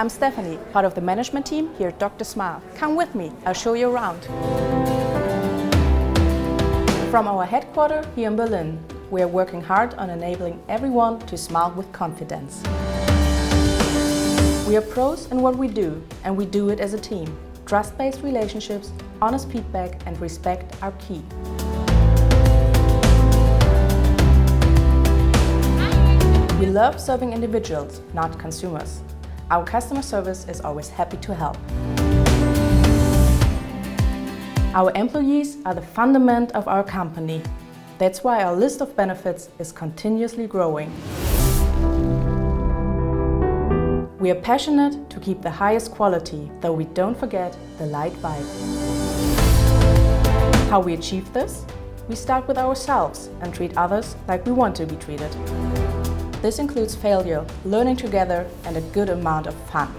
I'm Stephanie, part of the management team here at DrSmile. Come with me, I'll show you around. From our headquarters here in Berlin, we are working hard on enabling everyone to smile with confidence. We are pros in what we do, and we do it as a team. Trust-based relationships, honest feedback and respect are key. We love serving individuals, not consumers. Our customer service is always happy to help. Our employees are the fundament of our company. That's why our list of benefits is continuously growing. We are passionate to keep the highest quality, though we don't forget the light vibe. How we achieve this? We start with ourselves and treat others like we want to be treated. This includes failure, learning together, and a good amount of fun.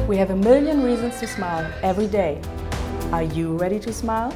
We have a million reasons to smile every day. Are you ready to smile?